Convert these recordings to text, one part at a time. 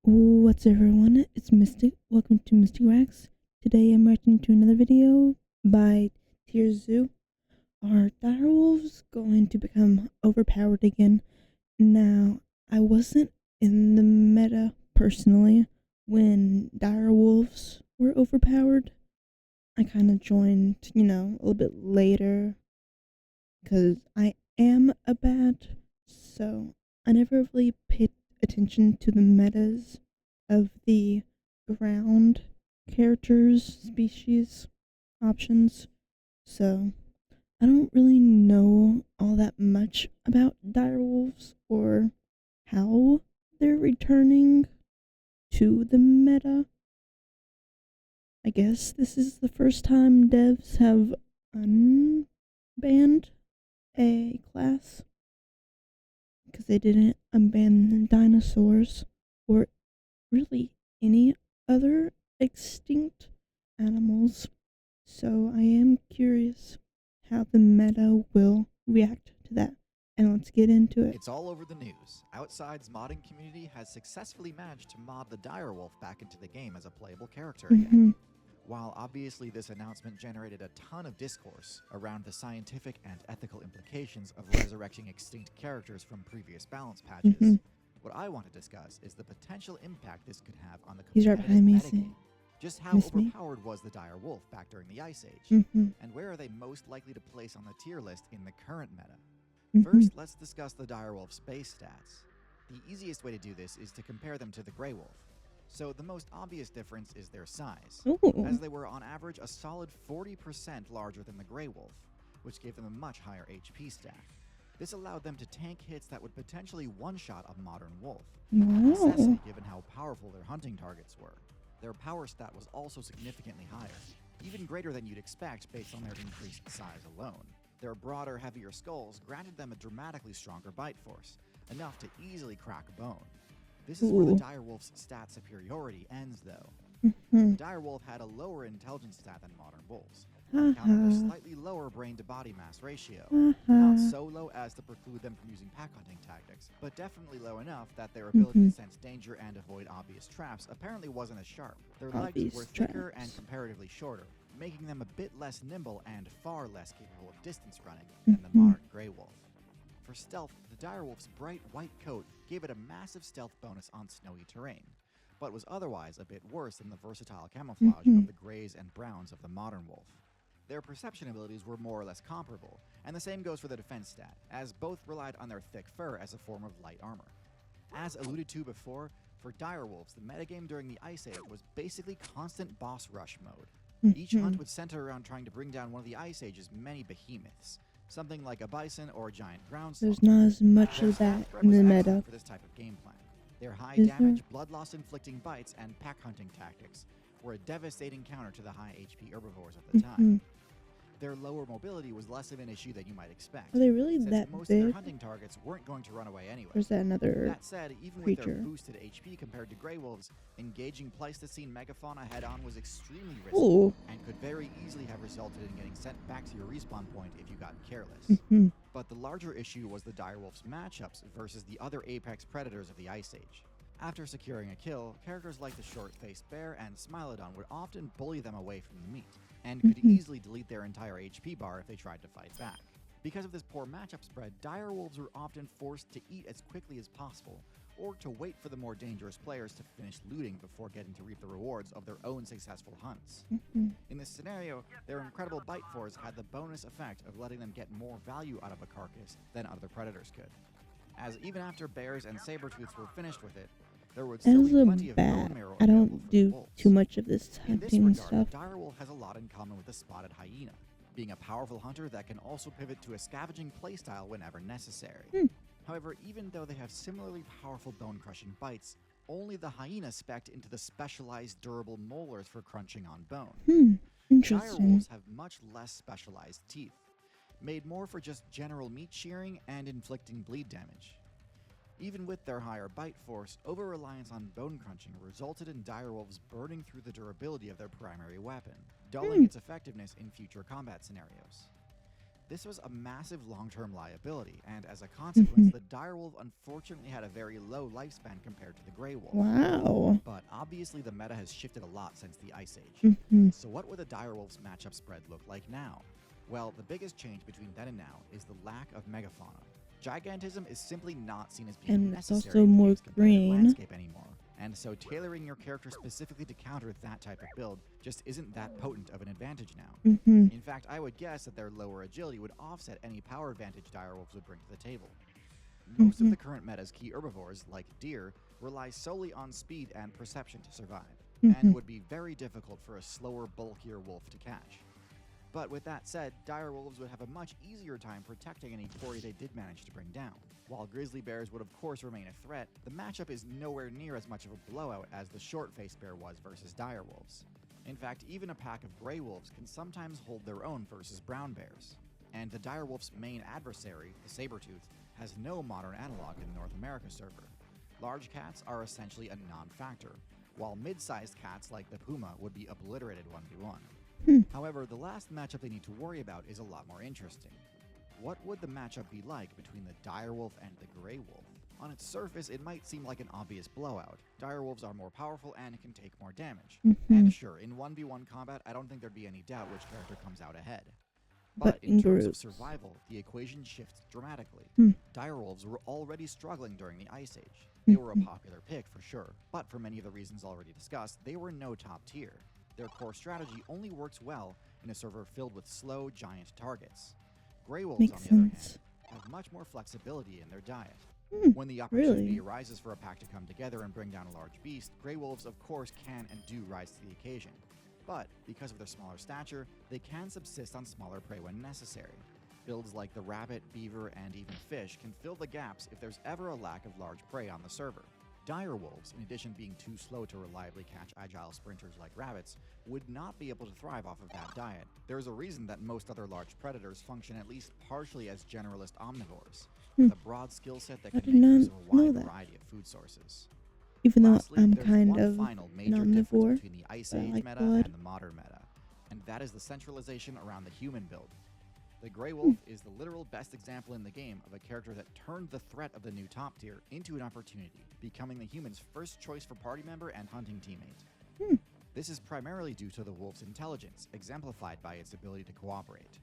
What's up, everyone? It's Mistic. Welcome to Mistic Reacts. Today I'm reacting to another video by TierZoo. Are direwolves going to become overpowered again? Now, I wasn't in the meta personally when direwolves were overpowered. I kind of joined, a little bit later because I am a bat, so I never really paid attention to the metas of the ground characters, species, options, so I don't really know all that much about direwolves or how they're returning to the meta. I guess this is the first time devs have unbanned a class because they didn't abandon dinosaurs or really any other extinct animals. So I am curious how the meta will react to that. And let's get into it. It's all over the news. Outside's modding community has successfully managed to mod the direwolf back into the game as a playable character again. While obviously this announcement generated a ton of discourse around the scientific and ethical implications of resurrecting extinct characters from previous balance patches, what I want to discuss is the potential impact this could have on the competitive metagame. Just how overpowered was the dire wolf back during the Ice Age, and where are they most likely to place on the tier list in the current meta? First, let's discuss the direwolf's base stats. The easiest way to do this is to compare them to the grey wolf. So the most obvious difference is their size, as they were on average a solid 40% larger than the grey wolf, which gave them a much higher HP stack. This allowed them to tank hits that would potentially one-shot a modern wolf, a necessity given how powerful their hunting targets were. Their power stat was also significantly higher, even greater than you'd expect based on their increased size alone. Their broader, heavier skulls granted them a dramatically stronger bite force, enough to easily crack a bone. This is where the direwolf's stat superiority ends, though. The direwolf had a lower intelligence stat than modern wolves, accounting for slightly lower brain-to-body mass ratio, not so low as to preclude them from using pack hunting tactics, but definitely low enough that their ability to sense danger and avoid obvious traps apparently wasn't as sharp. Their legs were thicker and comparatively shorter, making them a bit less nimble and far less capable of distance running than the modern grey wolf. For stealth, the direwolf's bright white coat gave it a massive stealth bonus on snowy terrain, but was otherwise a bit worse than the versatile camouflage of the greys and browns of the modern wolf. Their perception abilities were more or less comparable, and the same goes for the defense stat, as both relied on their thick fur as a form of light armor. As alluded to before, for direwolves, the metagame during the Ice Age was basically constant boss rush mode. Each hunt would center around trying to bring down one of the Ice Age's many behemoths, something like a bison or a giant ground sloth. There's not as much of that in the meta for this type of game plan. Their high damage, blood loss inflicting bites, and pack hunting tactics were a devastating counter to the high HP herbivores of the time. Their lower mobility was less of an issue than you might expect. Are they really since that most big? of their hunting targets weren't going to run away anyway. Or is that another That said, even with their boosted HP compared to grey wolves, engaging Pleistocene megafauna head-on was extremely risky and could very easily have resulted in getting sent back to your respawn point if you got careless. But the larger issue was the direwolf's matchups versus the other apex predators of the Ice Age. After securing a kill, characters like the short-faced bear and Smilodon would often bully them away from the meat, and could easily delete their entire HP bar if they tried to fight back. Because of this poor matchup spread, direwolves were often forced to eat as quickly as possible, or to wait for the more dangerous players to finish looting before getting to reap the rewards of their own successful hunts. In this scenario, their incredible bite force had the bonus effect of letting them get more value out of a carcass than other predators could, as even after bears and saber-tooths were finished with it, there would still be plenty of bone marrow. I don't do too much of this hunting stuff. The direwolf has a lot in common with the spotted hyena, being a powerful hunter that can also pivot to a scavenging playstyle whenever necessary. However, even though they have similarly powerful bone-crushing bites, only the hyena spec'd into the specialized durable molars for crunching on bone. Direwolves have much less specialized teeth, made more for just general meat shearing and inflicting bleed damage. Even with their higher bite force, over-reliance on bone crunching resulted in direwolves burning through the durability of their primary weapon, dulling its effectiveness in future combat scenarios. This was a massive long-term liability, and as a consequence, the direwolf unfortunately had a very low lifespan compared to the gray wolf. Wow. But obviously the meta has shifted a lot since the Ice Age. So what would the direwolf's matchup spread look like now? Well, the biggest change between then and now is the lack of megafauna. Gigantism is simply not seen as being And it's necessary also in the more game's competitive green. landscape anymore. And so tailoring your character specifically to counter that type of build just isn't that potent of an advantage now. In fact, I would guess that their lower agility would offset any power advantage direwolves would bring to the table. Most of the current meta's key herbivores, like deer, rely solely on speed and perception to survive, and would be very difficult for a slower, bulkier wolf to catch. But with that said, direwolves would have a much easier time protecting any quarry they did manage to bring down. While grizzly bears would of course remain a threat, the matchup is nowhere near as much of a blowout as the short-faced bear was versus direwolves. In fact, even a pack of gray wolves can sometimes hold their own versus brown bears. And the direwolf's main adversary, the saber-tooth, has no modern analog in the North America server. Large cats are essentially a non-factor, while mid-sized cats like the puma would be obliterated 1v1. However, the last matchup they need to worry about is a lot more interesting. What would the matchup be like between the direwolf and the gray wolf? On its surface, it might seem like an obvious blowout. Direwolves are more powerful and can take more damage. And sure, in 1v1 combat, I don't think there'd be any doubt which character comes out ahead. But in terms of survival, the equation shifts dramatically. Direwolves were already struggling during the Ice Age. They were a popular pick for sure, but for many of the reasons already discussed, they were no top tier. Their core strategy only works well in a server filled with slow, giant targets. Gray wolves, on the other hand, have much more flexibility in their diet. When the opportunity arises for a pack to come together and bring down a large beast, gray wolves of course can and do rise to the occasion. But because of their smaller stature, they can subsist on smaller prey when necessary. Builds like the rabbit, beaver, and even fish can fill the gaps if there's ever a lack of large prey on the server. Direwolves, in addition to being too slow to reliably catch agile sprinters like rabbits, would not be able to thrive off of that diet. There's a reason that most other large predators function at least partially as generalist omnivores, with a broad skill set that can make use of a wide variety of food sources. Even though Lastly, I'm there's kind one of final an major difference omnivore, between the Ice Age like meta blood. and the modern meta, and that is the centralization around the human build. The Grey Wolf is the literal best example in the game of a character that turned the threat of the new top tier into an opportunity, becoming the human's first choice for party member and hunting teammate. This is primarily due to the wolf's intelligence, exemplified by its ability to cooperate.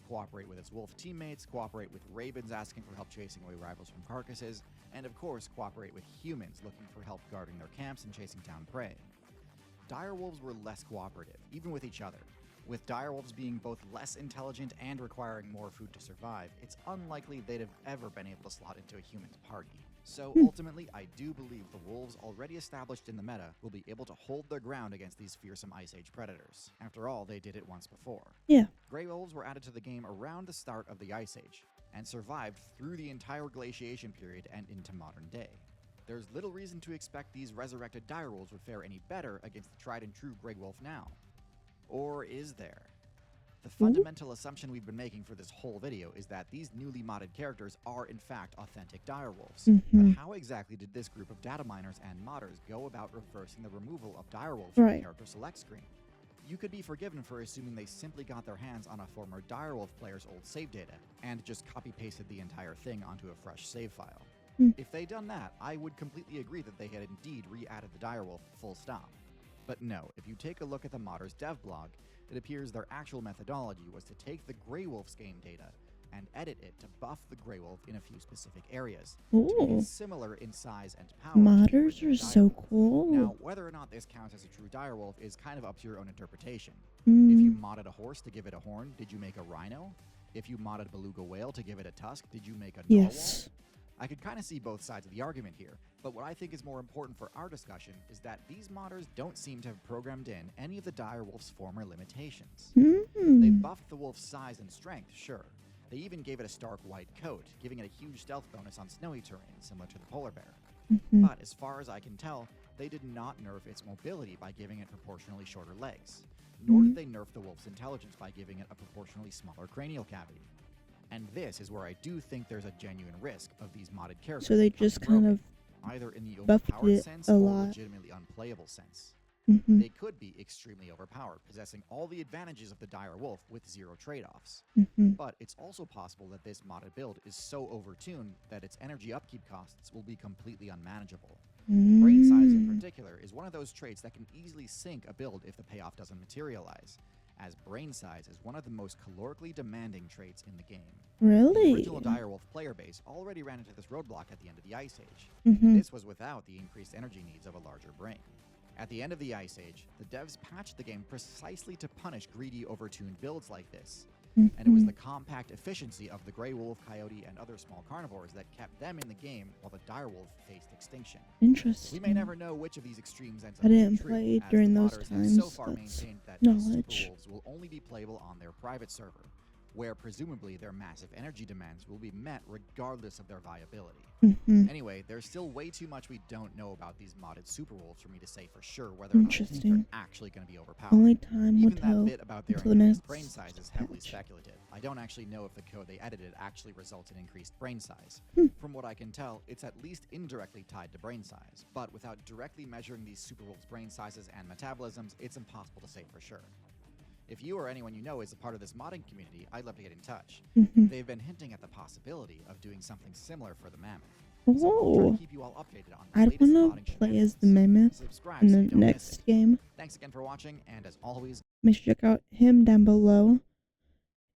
Cooperate with its wolf teammates, cooperate with ravens asking for help chasing away rivals from carcasses, and of course cooperate with humans looking for help guarding their camps and chasing down prey. Direwolves were less cooperative, even with each other. With direwolves being both less intelligent and requiring more food to survive, it's unlikely they'd have ever been able to slot into a human's party. So ultimately, I do believe the wolves already established in the meta will be able to hold their ground against these fearsome Ice Age predators. After all, they did it once before. Grey wolves were added to the game around the start of the Ice Age, and survived through the entire glaciation period and into modern day. There's little reason to expect these resurrected direwolves would fare any better against the tried and true Grey wolf now. Or is there? The fundamental assumption we've been making for this whole video is that these newly modded characters are in fact authentic direwolves. But how exactly did this group of data miners and modders go about reversing the removal of direwolves from the character select screen? You could be forgiven for assuming they simply got their hands on a former direwolf player's old save data and just copy-pasted the entire thing onto a fresh save file. If they'd done that, I would completely agree that they had indeed re-added the direwolf full stop. But no, if you take a look at the modders' dev blog, it appears their actual methodology was to take the Grey Wolf's game data and edit it to buff the Grey Wolf in a few specific areas to make it similar in size and power. Modders are so cool. Now, whether or not this counts as a true direwolf is kind of up to your own interpretation. If you modded a horse to give it a horn, did you make a rhino? If you modded a beluga whale to give it a tusk, did you make a narwhal? I could kind of see both sides of the argument here, but what I think is more important for our discussion is that these modders don't seem to have programmed in any of the direwolf's former limitations. They buffed the wolf's size and strength, sure. They even gave it a stark white coat, giving it a huge stealth bonus on snowy terrain, similar to the polar bear. But as far as I can tell, they did not nerf its mobility by giving it proportionally shorter legs, nor did they nerf the wolf's intelligence by giving it a proportionally smaller cranial cavity. And this is where I do think there's a genuine risk of these modded characters. So they just kind of either in the buffed overpowered it sense a or lot. legitimately unplayable sense. They could be extremely overpowered, possessing all the advantages of the dire wolf with zero trade-offs. But it's also possible that this modded build is so overtuned that its energy upkeep costs will be completely unmanageable. Brain size in particular is one of those traits that can easily sink a build if the payoff doesn't materialize, as brain size is one of the most calorically demanding traits in the game. Really? The original direwolf player base already ran into this roadblock at the end of the Ice Age. This was without the increased energy needs of a larger brain. At the end of the Ice Age, the devs patched the game precisely to punish greedy, overtuned builds like this. And it was the compact efficiency of the gray wolf, coyote, and other small carnivores that kept them in the game while the direwolf faced extinction. Interesting. We may never know which of these extremes ends up I didn't being true, play as during the those modders times. have so far That's maintained that these knowledge. superwolves will only be playable on their private server, where presumably their massive energy demands will be met regardless of their viability. Anyway, there's still way too much we don't know about these modded superwolves for me to say for sure whether or not they're actually going to be overpowered. Only time will Even that tell bit about their until the increased next brain size is heavily patch. speculative. I don't actually know if the code they edited actually results in increased brain size. From what I can tell, it's at least indirectly tied to brain size, but without directly measuring these superwolves' brain sizes and metabolisms, it's impossible to say for sure. If you or anyone you know is a part of this modding community, I'd love to get in touch. They've been hinting at the possibility of doing something similar for the mammoth. So I'll try to keep you all updated on the I latest want modding to play as shenanigans. the mammoth Subscribe in so the you don't miss next it. game. Thanks again for watching, and as always, Make sure to check out him down below.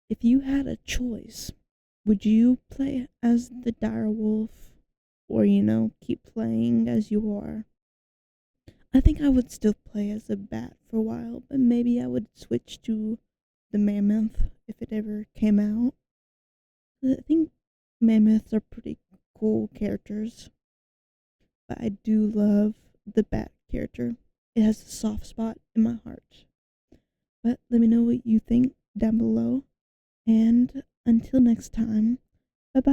If you had a choice, would you play as the direwolf or, keep playing as you are? I think I would still play as a bat for a while, but maybe I would switch to the mammoth if it ever came out. I think mammoths are pretty cool characters, but I do love the bat character. It has a soft spot in my heart. But let me know what you think down below. And until next time, bye bye.